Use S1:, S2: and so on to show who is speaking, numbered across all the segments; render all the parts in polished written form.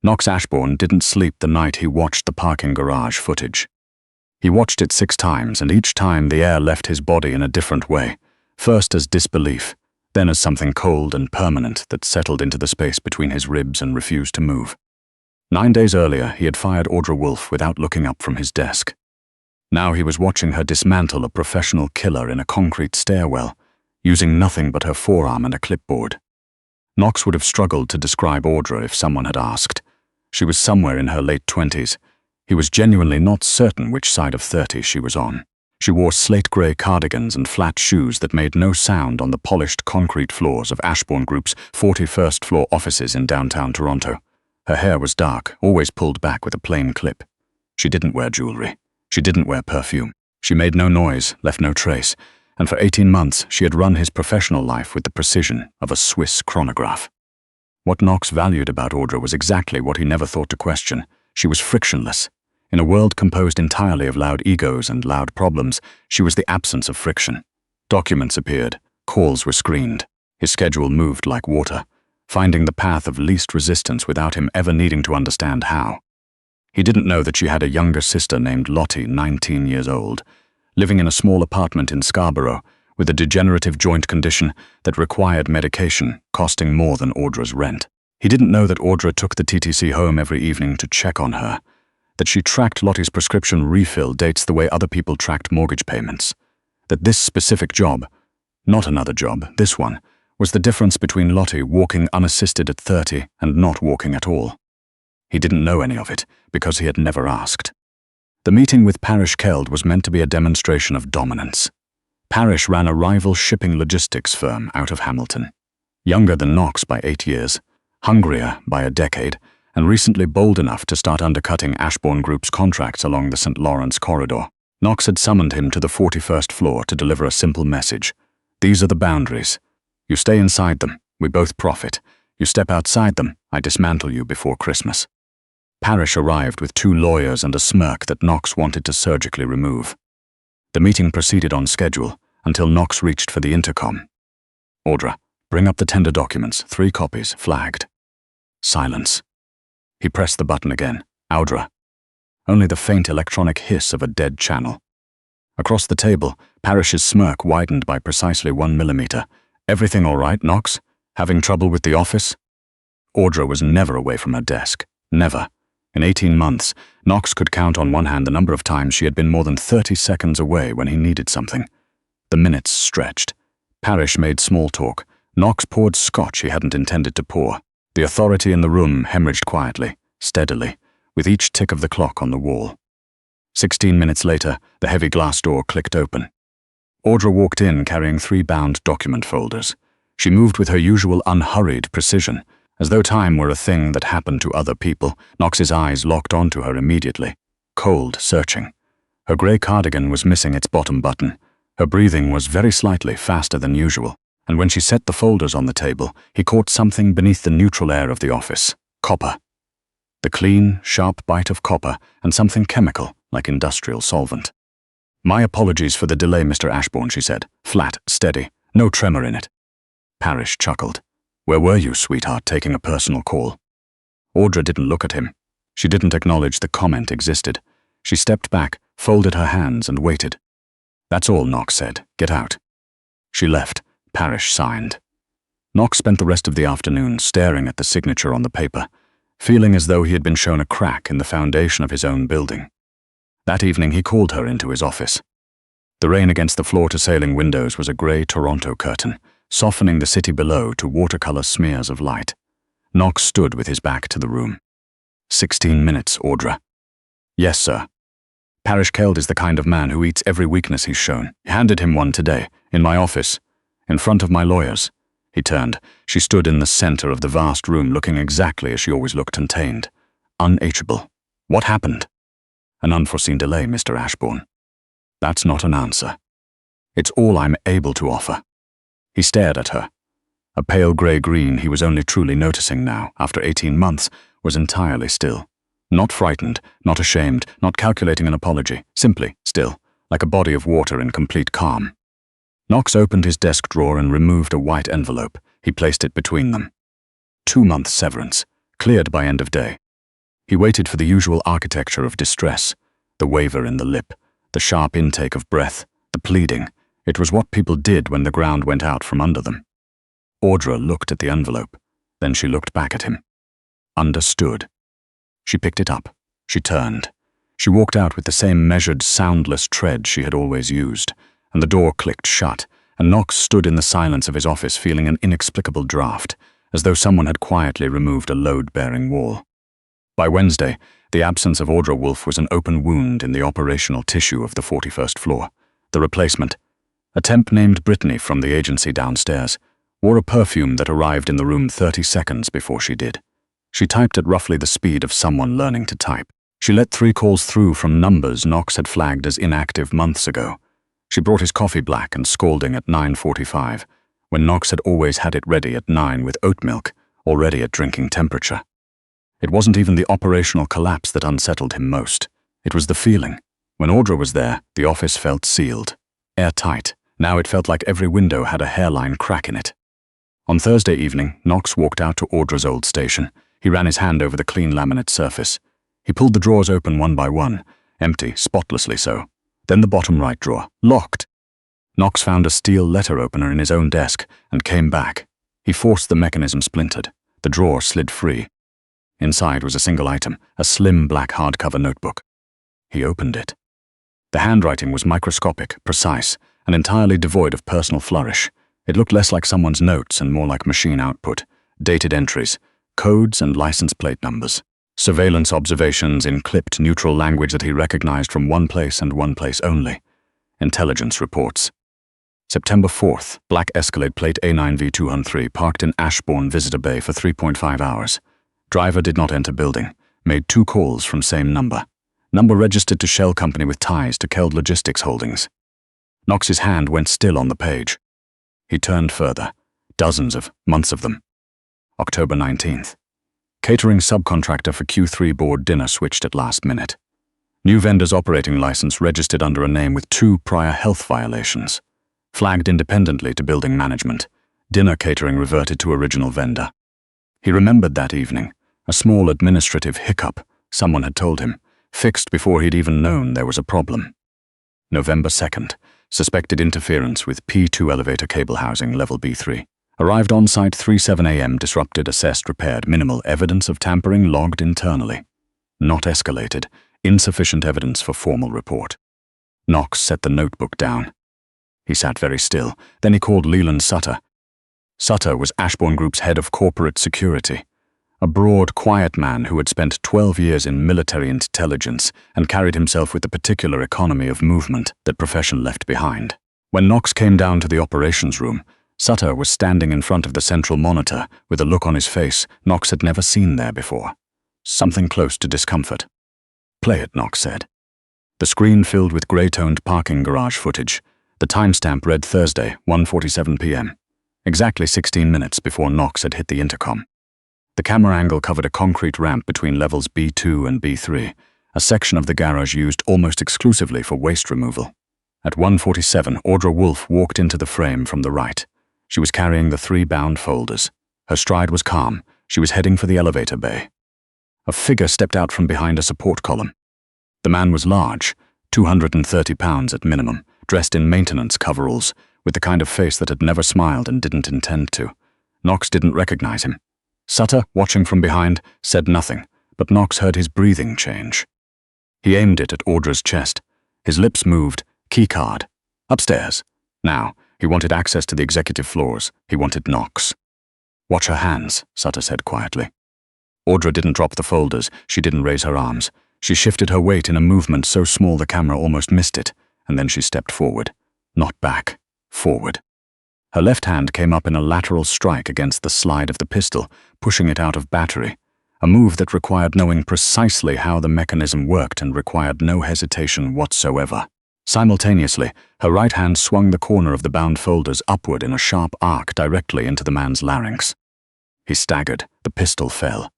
S1: Knox Ashbourne didn't sleep the night he watched the parking garage footage. He watched it 6 times, and each time the air left his body in a different way, first as disbelief, then as something cold and permanent that settled into the space between his ribs and refused to move. 9 days earlier, he had fired Audra Wolfe without looking up from his desk. Now he was watching her dismantle a professional killer in a concrete stairwell, using nothing but her forearm and a clipboard. Knox would have struggled to describe Audra if someone had asked. She was somewhere in her late 20s. He was genuinely not certain which side of 30 she was on. She wore slate-grey cardigans and flat shoes that made no sound on the polished concrete floors of Ashbourne Group's 41st floor offices in downtown Toronto. Her hair was dark, always pulled back with a plain clip. She didn't wear jewelry. She didn't wear perfume. She made no noise, left no trace, and for 18 months she had run his professional life with the precision of a Swiss chronograph. What Knox valued about Audra was exactly what he never thought to question. She was frictionless. In a world composed entirely of loud egos and loud problems, she was the absence of friction. Documents appeared. Calls were screened. His schedule moved like water, finding the path of least resistance without him ever needing to understand how. He didn't know that she had a younger sister named Lottie, 19 years old, living in a small apartment in Scarborough with a degenerative joint condition that required medication, costing more than Audra's rent. He didn't know that Audra took the TTC home every evening to check on her, that she tracked Lottie's prescription refill dates the way other people tracked mortgage payments, that this specific job, not another job, this one, was the difference between Lottie walking unassisted at 30 and not walking at all. He didn't know any of it because he had never asked. The meeting with Parish Keld was meant to be a demonstration of dominance. Parish ran a rival shipping logistics firm out of Hamilton. Younger than Knox by 8 years, hungrier by a decade, and recently bold enough to start undercutting Ashbourne Group's contracts along the St. Lawrence corridor. Knox had summoned him to the 41st floor to deliver a simple message. These are the boundaries. You stay inside them, we both profit. You step outside them, I dismantle you before Christmas. Parish arrived with 2 lawyers and a smirk that Knox wanted to surgically remove. The meeting proceeded on schedule until Knox reached for the intercom. Audra, bring up the tender documents, 3 copies, flagged. Silence. He pressed the button again. Audra. Only the faint electronic hiss of a dead channel. Across the table, Parish's smirk widened by precisely 1 millimeter. Everything all right, Knox? Having trouble with the office? Audra was never away from her desk. Never. In 18 months, Knox could count on one hand the number of times she had been more than 30 seconds away when he needed something. The minutes stretched. Parish made small talk. Knox poured scotch he hadn't intended to pour. The authority in the room hemorrhaged quietly, steadily, with each tick of the clock on the wall. 16 minutes later, the heavy glass door clicked open. Audra walked in carrying 3 bound document folders. She moved with her usual unhurried precision, as though time were a thing that happened to other people. Knox's eyes locked onto her immediately, cold, searching. Her grey cardigan was missing its bottom button. Her breathing was very slightly faster than usual, and when she set the folders on the table, he caught something beneath the neutral air of the office. Copper. The clean, sharp bite of copper and something chemical, like industrial solvent. My apologies for the delay, Mr. Ashbourne, she said. Flat, steady, no tremor in it. Parish chuckled. Where were you, sweetheart, taking a personal call? Audra didn't look at him. She didn't acknowledge the comment existed. She stepped back, folded her hands, and waited. That's all, Knox said. Get out. She left. Parish signed. Knox spent the rest of the afternoon staring at the signature on the paper, feeling as though he had been shown a crack in the foundation of his own building. That evening he called her into his office. The rain against the floor-to-ceiling windows was a grey Toronto curtain, softening the city below to watercolor smears of light. Knox stood with his back to the room. 16 minutes, Audra. Yes, sir. Parish Keld is the kind of man who eats every weakness he's shown. He handed him one today, in my office, in front of my lawyers. He turned. She stood in the center of the vast room, looking exactly as she always looked, contained. Unreachable. What happened? An unforeseen delay, Mr. Ashbourne. That's not an answer. It's all I'm able to offer. He stared at her. A pale grey-green he was only truly noticing now, after 18 months, was entirely still. Not frightened, not ashamed, not calculating an apology, simply still, like a body of water in complete calm. Knox opened his desk drawer and removed a white envelope. He placed it between them. 2-month severance, cleared by end of day. He waited for the usual architecture of distress, the waver in the lip, the sharp intake of breath, the pleading. It was what people did when the ground went out from under them. Audra looked at the envelope. Then she looked back at him. Understood. She picked it up. She turned. She walked out with the same measured, soundless tread she had always used, and the door clicked shut, and Knox stood in the silence of his office feeling an inexplicable draft, as though someone had quietly removed a load-bearing wall. By Wednesday, the absence of Audra Wolfe was an open wound in the operational tissue of the 41st floor. The replacement, a temp named Brittany from the agency downstairs, wore a perfume that arrived in the room 30 seconds before she did. She typed at roughly the speed of someone learning to type. She let 3 calls through from numbers Knox had flagged as inactive months ago. She brought his coffee black and scalding at 9:45, when Knox had always had it ready at 9 with oat milk, already at drinking temperature. It wasn't even the operational collapse that unsettled him most. It was the feeling. When Audra was there, the office felt sealed, airtight. Now it felt like every window had a hairline crack in it. On Thursday evening, Knox walked out to Audra's old station. He ran his hand over the clean laminate surface. He pulled the drawers open one by one, empty, spotlessly so. Then the bottom right drawer, locked. Knox found a steel letter opener in his own desk and came back. He forced the mechanism splintered. The drawer slid free. Inside was a single item, a slim black hardcover notebook. He opened it. The handwriting was microscopic, precise, and entirely devoid of personal flourish. It looked less like someone's notes and more like machine output, dated entries, codes and license plate numbers, surveillance observations in clipped neutral language that he recognized from one place and one place only. Intelligence reports. September 4th, black Escalade plate A9V203 parked in Ashbourne Visitor Bay for 3.5 hours. Driver did not enter building. Made 2 calls from same number. Number registered to shell company with ties to Keld Logistics Holdings. Knox's hand went still on the page. He turned further. Months of them. October 19th. Catering subcontractor for Q3 board dinner switched at last minute. New vendor's operating license registered under a name with 2 prior health violations. Flagged independently to building management. Dinner catering reverted to original vendor. He remembered that evening. A small administrative hiccup, someone had told him, fixed before he'd even known there was a problem. November 2nd. Suspected interference with P2 elevator cable housing level B3. Arrived on site 3:07 a.m. Disrupted, assessed, repaired. Minimal evidence of tampering logged internally. Not escalated. Insufficient evidence for formal report. Knox set the notebook down. He sat very still. Then he called Leland Sutter. Sutter was Ashbourne Group's head of corporate security. A broad, quiet man who had spent 12 years in military intelligence and carried himself with the particular economy of movement that profession left behind. When Knox came down to the operations room, Sutter was standing in front of the central monitor with a look on his face Knox had never seen there before. Something close to discomfort. "Play it," Knox said. The screen filled with grey-toned parking garage footage. The timestamp read Thursday, 1:47 p.m. Exactly 16 minutes before Knox had hit the intercom. The camera angle covered a concrete ramp between levels B2 and B3, a section of the garage used almost exclusively for waste removal. At 1:47, Audra Wolfe walked into the frame from the right. She was carrying the 3 bound folders. Her stride was calm. She was heading for the elevator bay. A figure stepped out from behind a support column. The man was large, 230 pounds at minimum, dressed in maintenance coveralls, with the kind of face that had never smiled and didn't intend to. Knox didn't recognize him. Sutter, watching from behind, said nothing, but Knox heard his breathing change. He aimed it at Audra's chest. His lips moved. Keycard. Upstairs. Now, he wanted access to the executive floors. He wanted Knox. "Watch her hands," Sutter said quietly. Audra didn't drop the folders. She didn't raise her arms. She shifted her weight in a movement so small the camera almost missed it, and then she stepped forward. Not back. Forward. Her left hand came up in a lateral strike against the slide of the pistol, pushing it out of battery, a move that required knowing precisely how the mechanism worked and required no hesitation whatsoever. Simultaneously, her right hand swung the corner of the bound folders upward in a sharp arc directly into the man's larynx. He staggered. The pistol fell.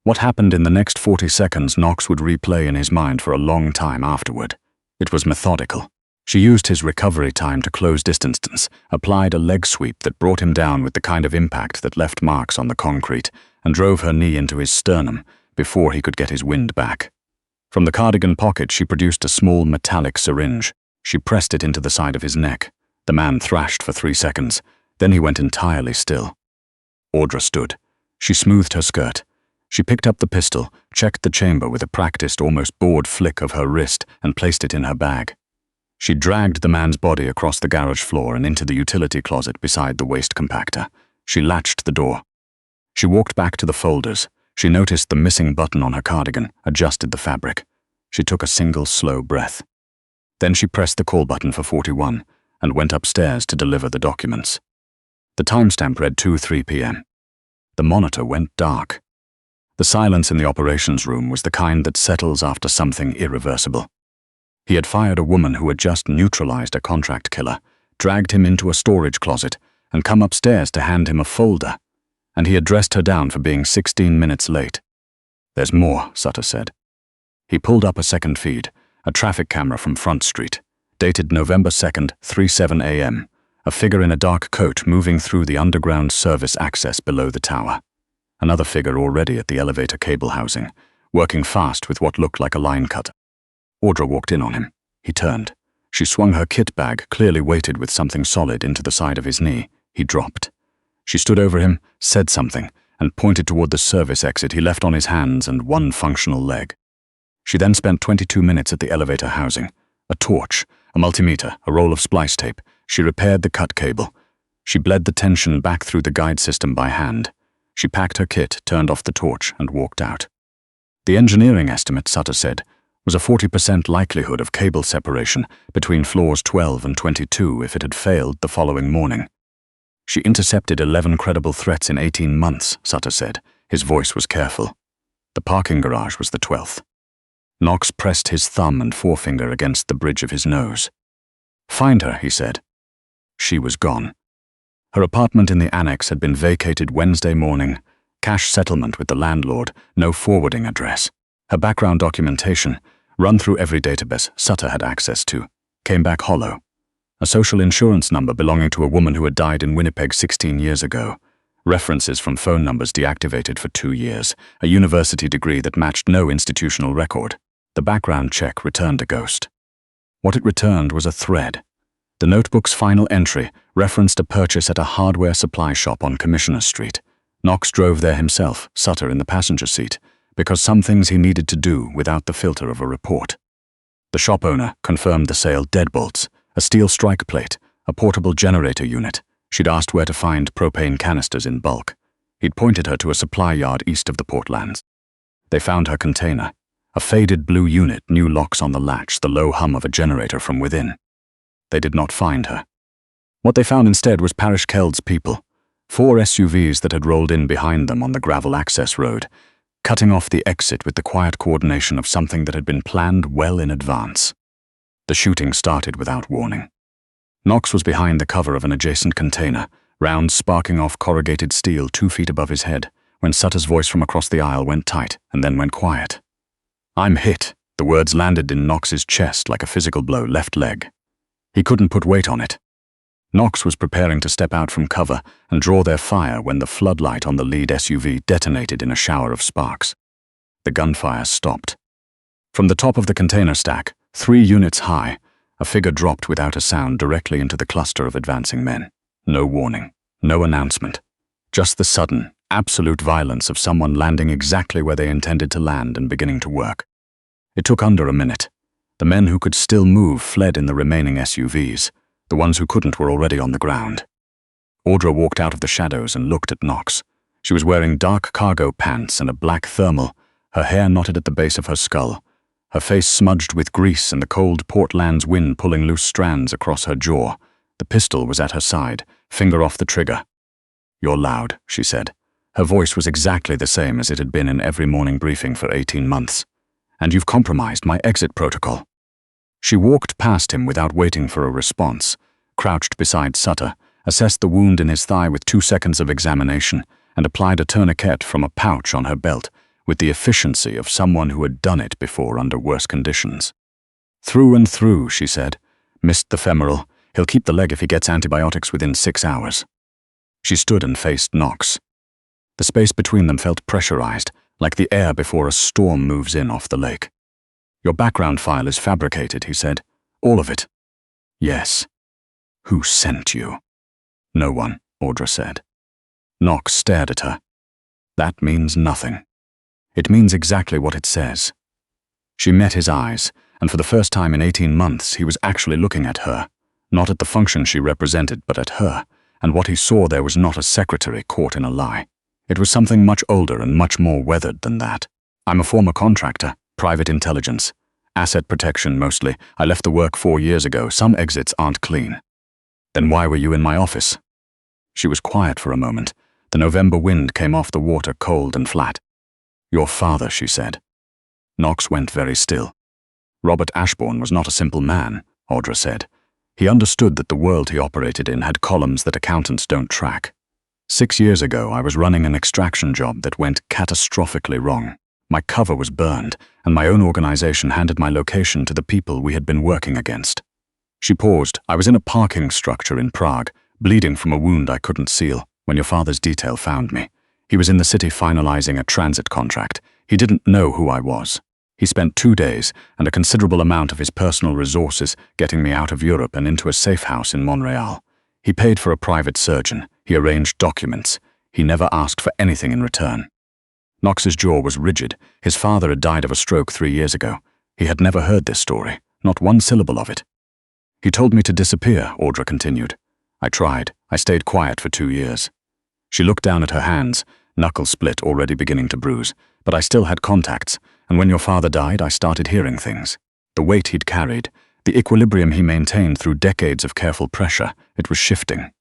S1: What happened in the next 40 seconds Knox would replay in his mind for a long time afterward. It was methodical. She used his recovery time to close distance, applied a leg sweep that brought him down with the kind of impact that left marks on the concrete, and drove her knee into his sternum, before he could get his wind back. From the cardigan pocket, she produced a small metallic syringe. She pressed it into the side of his neck. The man thrashed for 3 seconds. Then he went entirely still. Audra stood. She smoothed her skirt. She picked up the pistol, checked the chamber with a practiced, almost bored flick of her wrist, and placed it in her bag. She dragged the man's body across the garage floor and into the utility closet beside the waste compactor. She latched the door. She walked back to the folders. She noticed the missing button on her cardigan, adjusted the fabric. She took a single slow breath. Then she pressed the call button for 41 and went upstairs to deliver the documents. The timestamp read 2:03 p.m. The monitor went dark. The silence in the operations room was the kind that settles after something irreversible. He had fired a woman who had just neutralized a contract killer, dragged him into a storage closet, and come upstairs to hand him a folder, and he had dressed her down for being 16 minutes late. "There's more," Sutter said. He pulled up a second feed, a traffic camera from Front Street, dated November 2nd, 3:07 a.m., a figure in a dark coat moving through the underground service access below the tower. Another figure already at the elevator cable housing, working fast with what looked like a line cut. Audra walked in on him. He turned. She swung her kit bag, clearly weighted with something solid, into the side of his knee. He dropped. She stood over him, said something, and pointed toward the service exit he left on his hands and one functional leg. She then spent 22 minutes at the elevator housing. A torch, a multimeter, a roll of splice tape. She repaired the cut cable. She bled the tension back through the guide system by hand. She packed her kit, turned off the torch, and walked out. The engineering estimate, Sutter said, was a 40% likelihood of cable separation between floors 12 and 22 if it had failed the following morning. She intercepted 11 credible threats in 18 months, Sutter said. His voice was careful. The parking garage was the 12th. Knox pressed his thumb and forefinger against the bridge of his nose. "Find her," he said. She was gone. Her apartment in the annex had been vacated Wednesday morning. Cash settlement with the landlord, no forwarding address. Her background documentation, run through every database Sutter had access to, came back hollow. A social insurance number belonging to a woman who had died in Winnipeg 16 years ago. References from phone numbers deactivated for 2 years. A university degree that matched no institutional record. The background check returned a ghost. What it returned was a thread. The notebook's final entry referenced a purchase at a hardware supply shop on Commissioner Street. Knox drove there himself, Sutter in the passenger seat, because some things he needed to do without the filter of a report. The shop owner confirmed the sale deadbolts, a steel strike plate, a portable generator unit. She'd asked where to find propane canisters in bulk. He'd pointed her to a supply yard east of the Portlands. They found her container, a faded blue unit, new locks on the latch, the low hum of a generator from within. They did not find her. What they found instead was Parish Keld's people, 4 SUVs that had rolled in behind them on the gravel access road, cutting off the exit with the quiet coordination of something that had been planned well in advance. The shooting started without warning. Knox was behind the cover of an adjacent container, rounds sparking off corrugated steel 2 feet above his head, when Sutter's voice from across the aisle went tight and then went quiet. "I'm hit." The words landed in Knox's chest like a physical blow, left leg. He couldn't put weight on it. Knox was preparing to step out from cover and draw their fire when the floodlight on the lead SUV detonated in a shower of sparks. The gunfire stopped. From the top of the container stack, 3 units high, a figure dropped without a sound directly into the cluster of advancing men. No warning, no announcement. Just the sudden, absolute violence of someone landing exactly where they intended to land and beginning to work. It took under a minute. The men who could still move fled in the remaining SUVs. The ones who couldn't were already on the ground. Audra walked out of the shadows and looked at Knox. She was wearing dark cargo pants and a black thermal, her hair knotted at the base of her skull, her face smudged with grease and the cold Portland's wind pulling loose strands across her jaw. The pistol was at her side, finger off the trigger. "You're loud," she said. Her voice was exactly the same as it had been in every morning briefing for 18 months. "And you've compromised my exit protocol." She walked past him without waiting for a response, crouched beside Sutter, assessed the wound in his thigh with 2 seconds of examination, and applied a tourniquet from a pouch on her belt with the efficiency of someone who had done it before under worse conditions. "Through and through," she said. "Missed the femoral. He'll keep the leg if he gets antibiotics within 6 hours." She stood and faced Knox. The space between them felt pressurized, like the air before a storm moves in off the lake. Your background file is fabricated, he said. All of it. Yes. Who sent you? No one, Audra said. Knox stared at her. That means nothing. It means exactly what it says. She met his eyes, and for the first time in 18 months he was actually looking at her, not at the function she represented, but at her, and what he saw there was not a secretary caught in a lie. It was something much older and much more weathered than that. I'm a former contractor, private intelligence, asset protection mostly. I left the work 4 years ago. Some exits aren't clean. Then why were you in my office? She was quiet for a moment. The November wind came off the water cold and flat. Your father, she said. Knox went very still. Robert Ashbourne was not a simple man, Audra said. He understood that the world he operated in had columns that accountants don't track. 6 years ago, I was running an extraction job that went catastrophically wrong. My cover was burned, and my own organization handed my location to the people we had been working against. She paused. I was in a parking structure in Prague, bleeding from a wound I couldn't seal, when your father's detail found me. He was in the city finalizing a transit contract. He didn't know who I was. He spent 2 days and a considerable amount of his personal resources getting me out of Europe and into a safe house in Montreal. He paid for a private surgeon. He arranged documents. He never asked for anything in return. Knox's jaw was rigid. His father had died of a stroke 3 years ago. He had never heard this story, not one syllable of it. He told me to disappear, Audra continued. I tried. I stayed quiet for 2 years. She looked down at her hands, knuckles split, already beginning to bruise. But I still had contacts, and when your father died, I started hearing things. The weight he'd carried, the equilibrium he maintained through decades of careful pressure, it was shifting.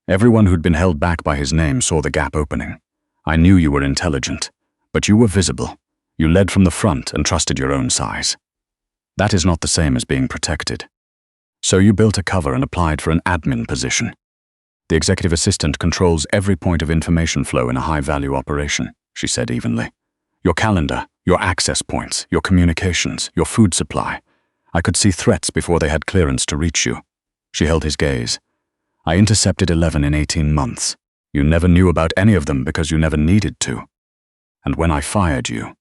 S1: Everyone who'd been held back by his name saw the gap opening. I knew you were intelligent, but you were visible. You led from the front and trusted your own size. That is not the same as being protected. So you built a cover and applied for an admin position. The executive assistant controls every point of information flow in a high-value operation, she said evenly. Your calendar, your access points, your communications, your food supply. I could see threats before they had clearance to reach you. She held his gaze. I intercepted 11 in 18 months. You never knew about any of them because you never needed to. And when I fired you,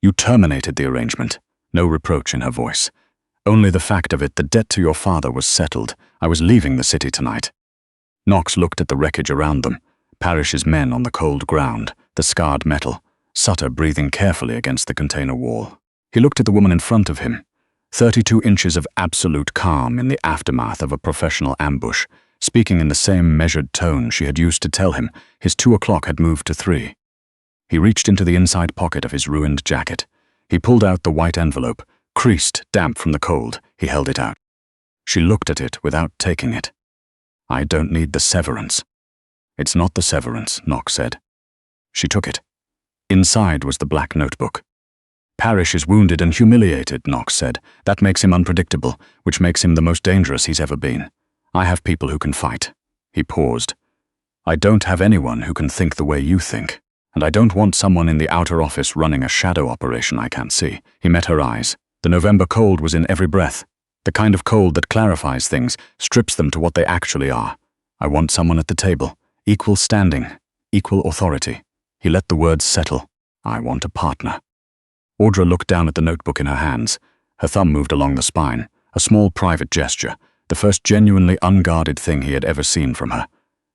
S1: you terminated the arrangement. No reproach in her voice. Only the fact of it, the debt to your father was settled. I was leaving the city tonight. Knox looked at the wreckage around them, Parrish's men on the cold ground, the scarred metal, Sutter breathing carefully against the container wall. He looked at the woman in front of him, 32 inches of absolute calm in the aftermath of a professional ambush, speaking in the same measured tone she had used to tell him his 2 o'clock had moved to 3. He reached into the inside pocket of his ruined jacket. He pulled out the white envelope, creased, damp from the cold. He held it out. She looked at it without taking it. I don't need the severance. It's not the severance, Knox said. She took it. Inside was the black notebook. Parrish is wounded and humiliated, Knox said. That makes him unpredictable, which makes him the most dangerous he's ever been. I have people who can fight. He paused. I don't have anyone who can think the way you think, and I don't want someone in the outer office running a shadow operation I can't see. He met her eyes. The November cold was in every breath. The kind of cold that clarifies things, strips them to what they actually are. I want someone at the table. Equal standing, equal authority. He let the words settle. I want a partner. Audra looked down at the notebook in her hands. Her thumb moved along the spine, a small private gesture, the first genuinely unguarded thing he had ever seen from her.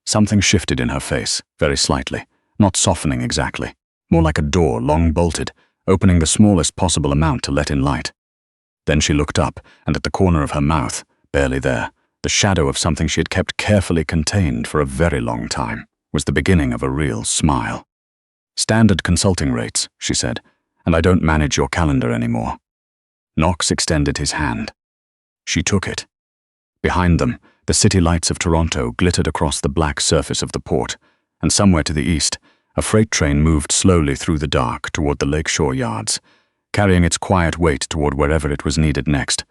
S1: Something shifted in her face, very slightly, not softening exactly, more like a door long bolted, opening the smallest possible amount to let in light. Then she looked up, and at the corner of her mouth, barely there, the shadow of something she had kept carefully contained for a very long time, was the beginning of a real smile. Standard consulting rates, she said, and I don't manage your calendar anymore. Knox extended his hand. She took it. Behind them, the city lights of Toronto glittered across the black surface of the port, and somewhere to the east, a freight train moved slowly through the dark toward the lakeshore yards, carrying its quiet weight toward wherever it was needed next,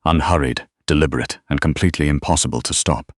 S1: unhurried, deliberate, and completely impossible to stop.